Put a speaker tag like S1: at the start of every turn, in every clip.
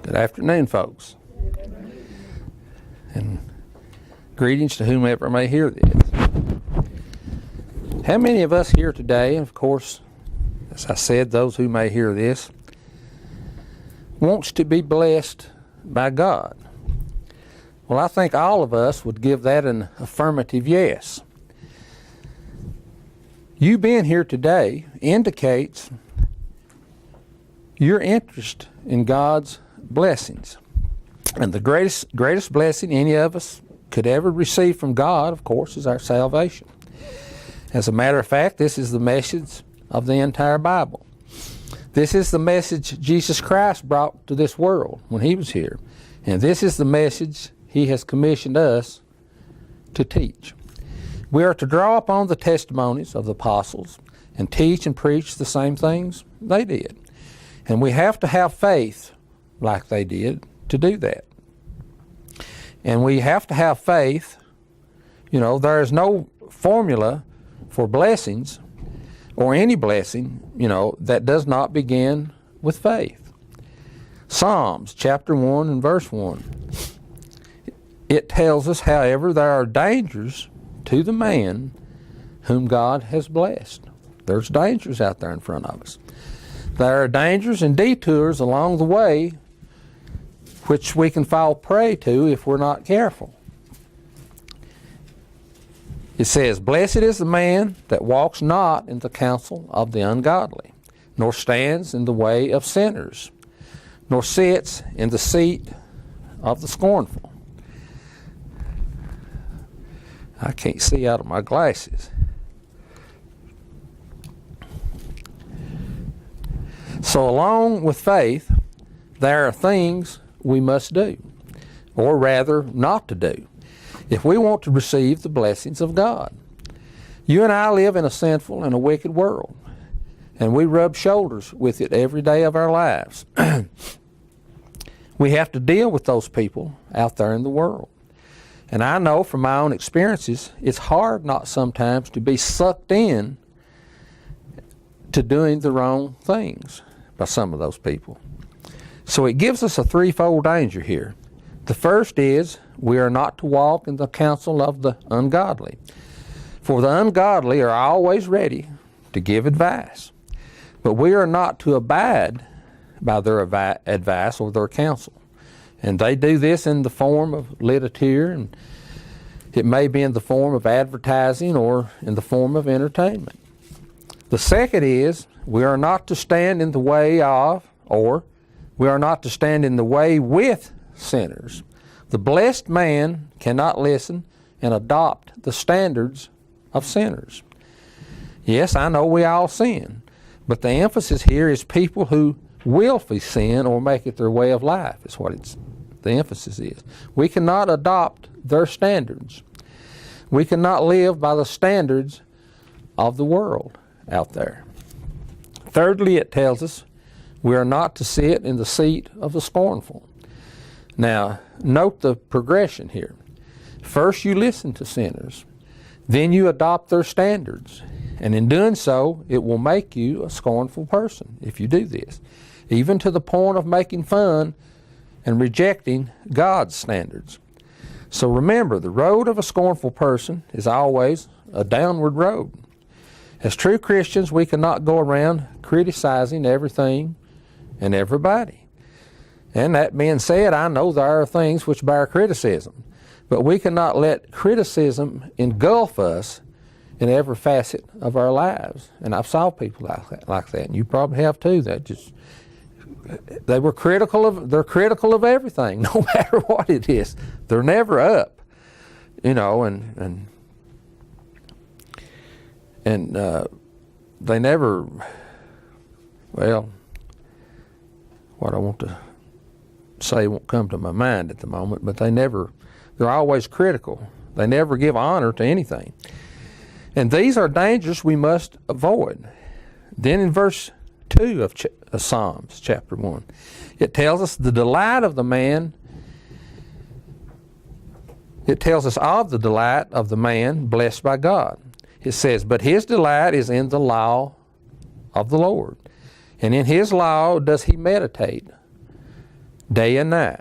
S1: Good afternoon, folks. And greetings to whomever may hear this. How many of us here today, and of course, as I said, those who may hear this, wants to be blessed by God? Well, I think all of us would give that an affirmative yes. You being here today indicates your interest in God's blessings. And the greatest blessing any of us could ever receive from God, of course, is our salvation. As a matter of fact, this is the message of the entire Bible. This is the message Jesus Christ brought to this world when he was here. And this is the message he has commissioned us to teach. We are to draw upon the testimonies of the apostles and teach and preach the same things they did. And we have to have faith like they did to do that. And we have to have faith. You know, there is no formula for blessings or any blessing, that does not begin with faith. Psalms chapter 1 and verse 1. It tells us, however, there are dangers to the man whom God has blessed. There's dangers out there in front of us. There are dangers and detours along the way which we can fall prey to if we're not careful. It says, "Blessed is the man that walks not in the counsel of the ungodly, nor stands in the way of sinners, nor sits in the seat of the scornful." I can't see out of my glasses. So along with faith, there are things we must do, or rather not to do, if we want to receive the blessings of God. You and I live in a sinful and a wicked world, and we rub shoulders with it every day of our lives. We have to deal with those people out there in the world. And I know from my own experiences, it's hard not sometimes to be sucked in to doing the wrong things by some of those people. So it gives us a threefold danger here. The first is we are not to walk in the counsel of the ungodly. For the ungodly are always ready to give advice. But we are not to abide by their advice or their counsel. And they do this in the form of literature, and it may be in the form of advertising or in the form of entertainment. The second is we are not to stand in the way of, or we are not to stand in the way with sinners. The blessed man cannot listen and adopt the standards of sinners. Yes, I know we all sin, but the emphasis here is people who willfully sin or make it their way of life, is what the emphasis is. We cannot adopt their standards. We cannot live by the standards of the world out there. Thirdly, it tells us we are not to sit in the seat of the scornful. Now, note the progression here. First, you listen to sinners. Then you adopt their standards. And in doing so, it will make you a scornful person if you do this, even to the point of making fun and rejecting God's standards. So remember, the road of a scornful person is always a downward road. As true Christians, we cannot go around criticizing everything and everybody. And that being said, I know there are things which bear criticism, but we cannot let criticism engulf us in every facet of our lives. And I've saw people like that, and you probably have too. They're critical of everything, no matter what it is. They're never up, and they never, what I want to say won't come to my mind at the moment, but they're always critical. They never give honor to anything. And these are dangers we must avoid. Then in verse 2 of Psalms chapter 1, it tells us the delight of the man, it tells us of the delight of the man blessed by God. It says, but his delight is in the law of the Lord, and in his law does he meditate day and night.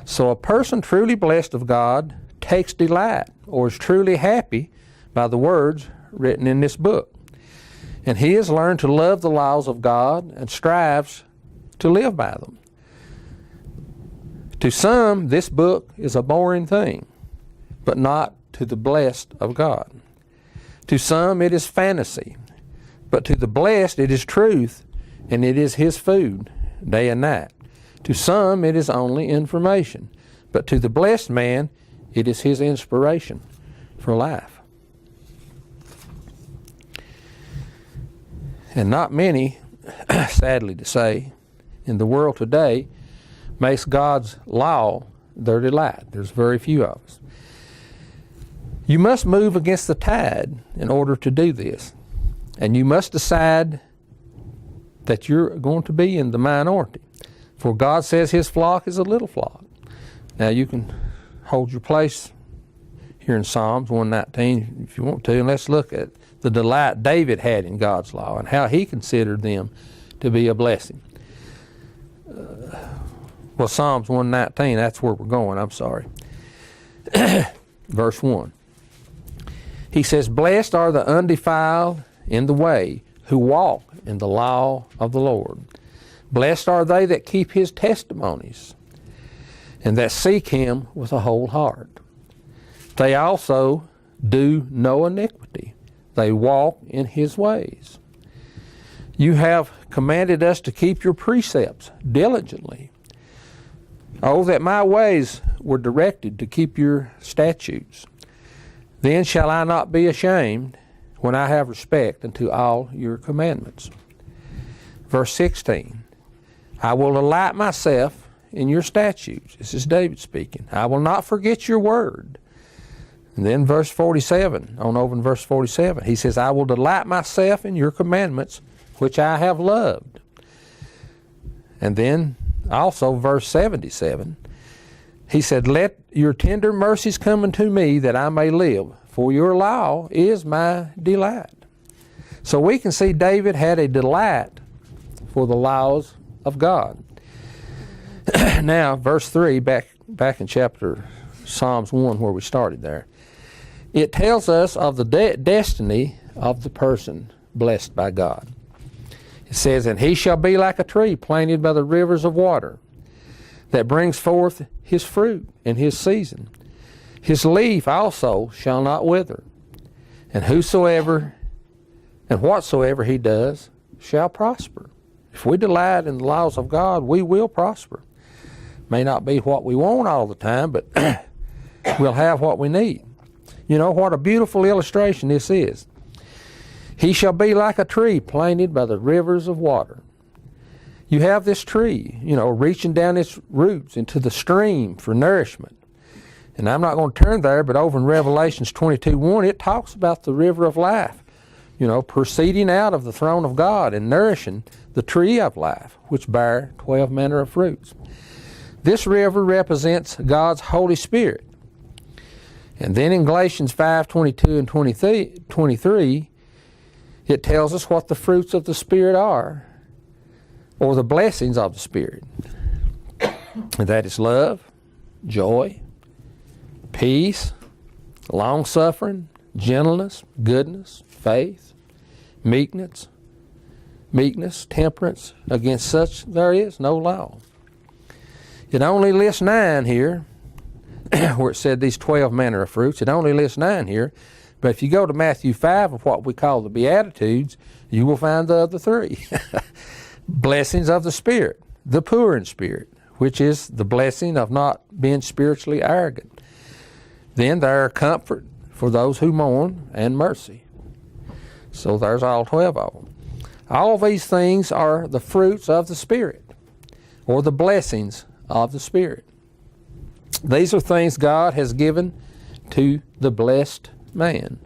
S1: So a person truly blessed of God takes delight or is truly happy by the words written in this book. And he has learned to love the laws of God and strives to live by them. To some, this book is a boring thing, but not to the blessed of God. To some, it is fantasy, but to the blessed, it is truth, and it is his food day and night. To some, it is only information, but to the blessed man, it is his inspiration for life. And not many, sadly to say, in the world today, makes God's law their delight. There's very few of us. You must move against the tide in order to do this. And you must decide that you're going to be in the minority. For God says his flock is a little flock. Now you can hold your place here in Psalms 119 if you want to, and let's look at the delight David had in God's law and how he considered them to be a blessing. Well, Psalms 119, that's where we're going, I'm sorry. Verse 1. He says, "Blessed are the undefiled in the way, who walk in the law of the Lord. Blessed are they that keep his testimonies, and that seek him with a whole heart. They also do no iniquity. They walk in his ways. You have commanded us to keep your precepts diligently. Oh, that my ways were directed to keep your statutes. Then shall I not be ashamed when I have respect unto all your commandments." Verse 16, "I will delight myself in your statutes." This is David speaking. "I will not forget your word." And then verse 47, on over in verse 47, he says, "I will delight myself in your commandments, which I have loved." And then also verse 77, he said, "Let your tender mercies come unto me, that I may live, for your law is my delight." So we can see David had a delight for the laws of God. Now, verse 3, back in chapter Psalms 1 where we started there, it tells us of the destiny of the person blessed by God. It says, "And he shall be like a tree planted by the rivers of water, that brings forth his fruit in his season. His leaf also shall not wither, and whatsoever he does shall prosper." If we delight in the laws of God, we will prosper. May not be what we want all the time, but we'll have what we need. You know, what a beautiful illustration this is. "He shall be like a tree planted by the rivers of water." You have this tree, reaching down its roots into the stream for nourishment. And I'm not going to turn there, but over in Revelations 22:1, it talks about the river of life, proceeding out of the throne of God and nourishing the tree of life, which bear 12 manner of fruits. This river represents God's Holy Spirit. And then in Galatians 5:22 and 23, it tells us what the fruits of the Spirit are, or the blessings of the Spirit. And that is love, joy, peace, long-suffering, gentleness, goodness, faith, meekness, temperance. Against such there is no law. It only lists 9 here, where it said these 12 manner of fruits. It only lists 9 here. But if you go to Matthew 5 of what we call the Beatitudes, you will find the other 3. Blessings of the Spirit, the poor in spirit, which is the blessing of not being spiritually arrogant. Then there are comfort for those who mourn, and mercy. So there's all 12 of them. All these things are the fruits of the Spirit, or the blessings of the Spirit. These are things God has given to the blessed man.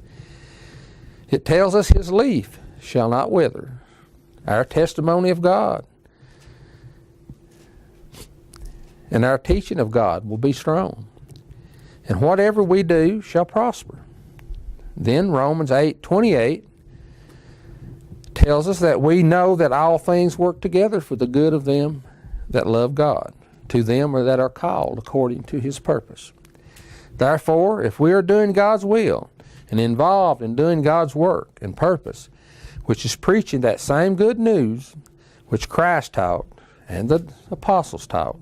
S1: It tells us his leaf shall not wither. Our testimony of God and our teaching of God will be strong. And whatever we do shall prosper. Then Romans 8:28 tells us that we know that all things work together for the good of them that love God, to them that are called according to his purpose. Therefore, if we are doing God's will and involved in doing God's work and purpose, which is preaching that same good news which Christ taught and the apostles taught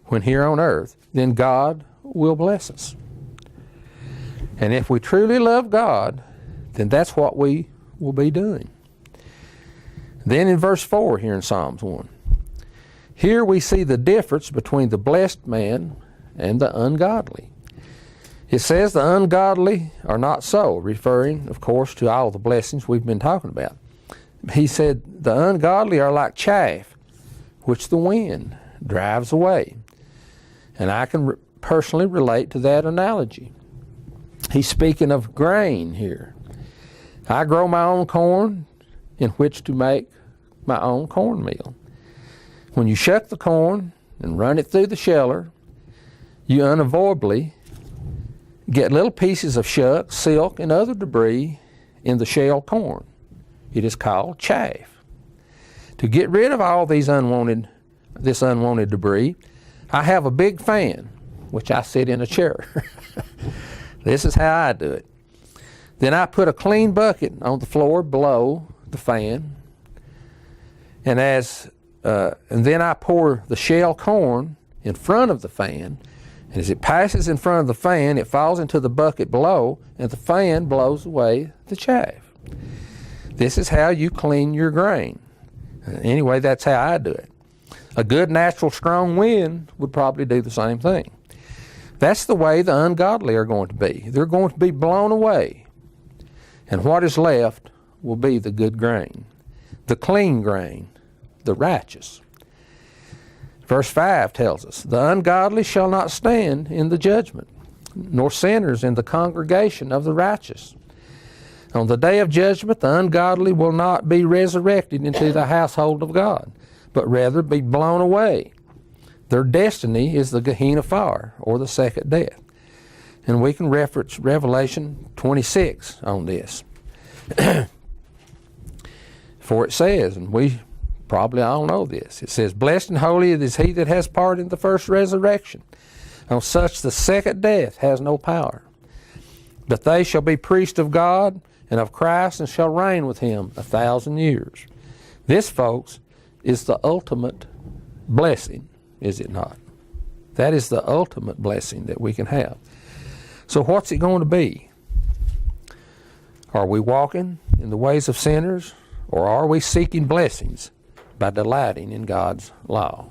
S1: when here on earth, then God will bless us. And if we truly love God, then that's what we will be doing. Then in verse 4 here in Psalms 1, here we see the difference between the blessed man and the ungodly. It says the ungodly are not so, referring, of course, to all the blessings we've been talking about. He said the ungodly are like chaff, which the wind drives away. And I can personally relate to that analogy. He's speaking of grain here. I grow my own corn in which to make my own cornmeal. When you shuck the corn and run it through the sheller, you unavoidably get little pieces of shuck, silk, and other debris in the shell corn. It is called chaff. To get rid of all this unwanted debris, I have a big fan, which I sit in a chair. This is how I do it. Then I put a clean bucket on the floor below the fan, and then I pour the shell corn in front of the fan, and as it passes in front of the fan, it falls into the bucket below, and the fan blows away the chaff. This is how you clean your grain. Anyway, that's how I do it. A good natural strong wind would probably do the same thing. That's the way the ungodly are going to be. They're going to be blown away, and what is left will be the good grain, the clean grain, the righteous. Verse 5 tells us, the ungodly shall not stand in the judgment, nor sinners in the congregation of the righteous. On the day of judgment, the ungodly will not be resurrected into the household of God, but rather be blown away. Their destiny is the Gehenna fire, or the second death. And we can reference Revelation 26 on this. For it says, and we probably all know this, it says, blessed and holy is he that has part in the first resurrection. On such the second death has no power. But they shall be priests of God and of Christ, and shall reign with him 1,000 years. This, folks, is the ultimate blessing, is it not? That is the ultimate blessing that we can have. So what's it going to be? Are we walking in the ways of sinners, or are we seeking blessings by delighting in God's law?